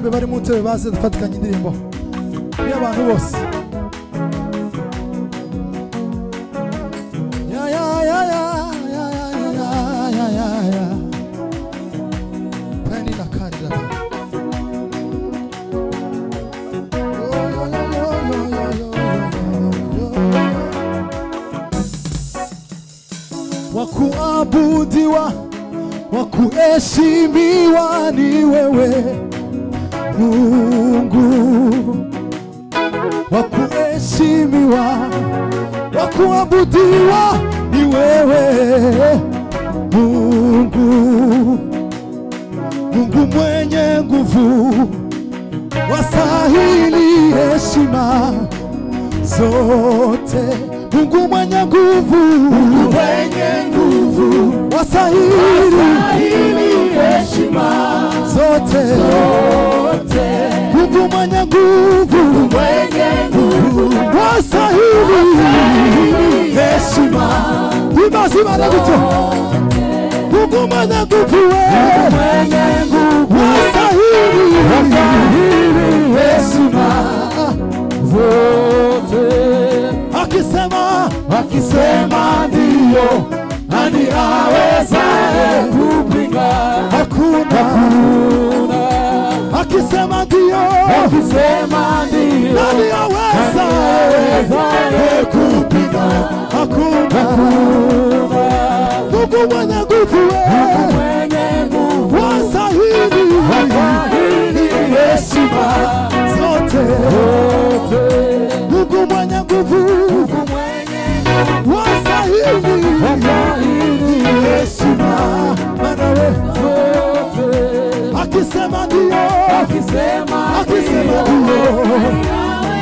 abanyumbe bari mu ntebe baze dufatikanye indirimbo y'abantu bose. Wakuabudiwa, wakuheshimiwa ni wewe Mungu. Wakuheshimiwa, wakuabudiwa ni wewe Mungu. Mungu mwenye nguvu, wastahili heshima zote. Mungu mwenye nguvu, Mungu mwenye nguvu, wastahili heshima zote. Mungu mwenye nguvu, Mungu mwenye nguvu, wastahili heshima. Imazima na kuto. Mungu mwenye nguvu, wastahili heshima zote. Akisema ndio, nani awezaye kupinga? Hakuna. Akisema ndio, nani awezaye kupinga? Hakuna. Mungu mwenye nguvu, wastahili heshima zote. Mungu mwenye nguvu, wastahili heshima zote. Akisema ndio,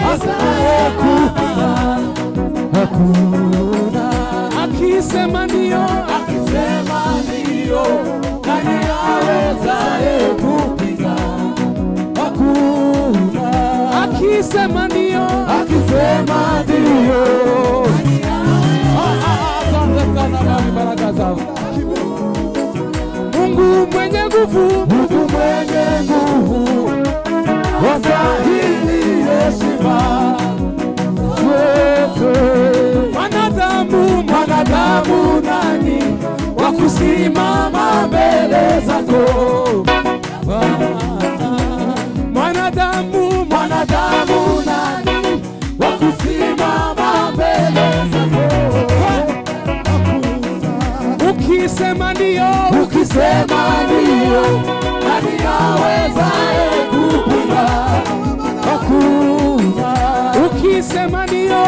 awezaye kupinga? Hakuna. Akisema ndio, nani awezaye kupinga? Hakuna. akisema ndio, Mungu mwenye nguvu, wastahili heshima zote. Mwanadamu nani wakusimama mbele zako? Mwanadamu nani wakusimama mbele zako? Ukisema ndio, nani awezaye kupinga? Hakuna. Ukisema ndio,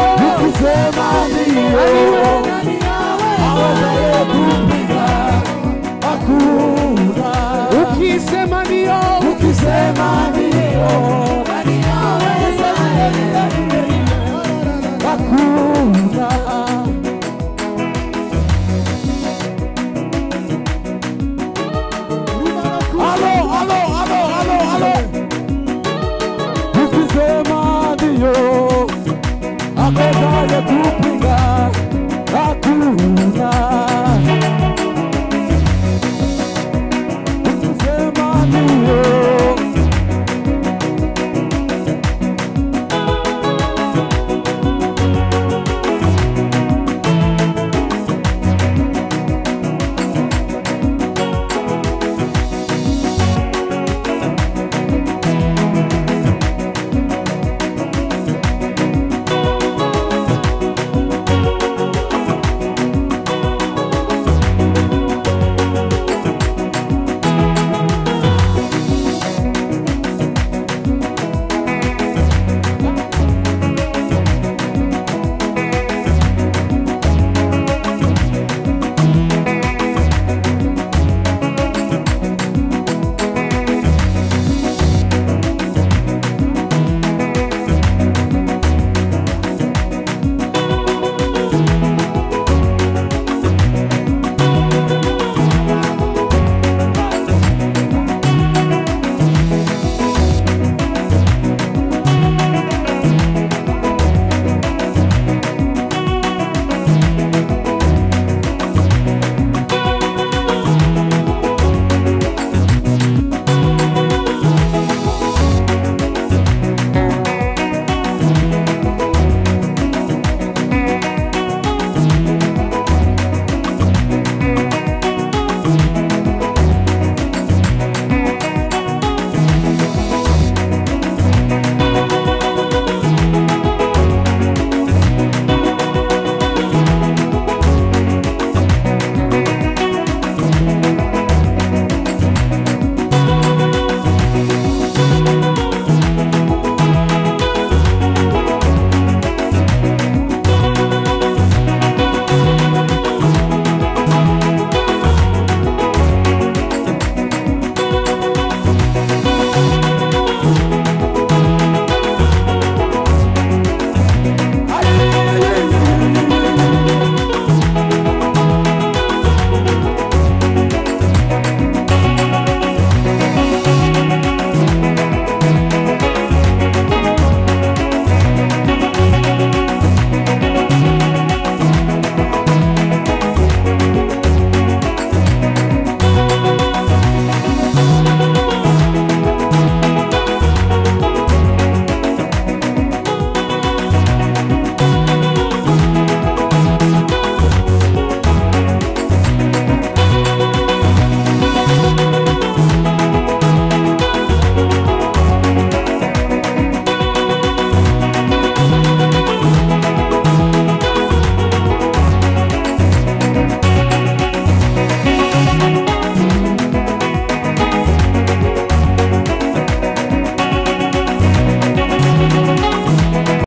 nani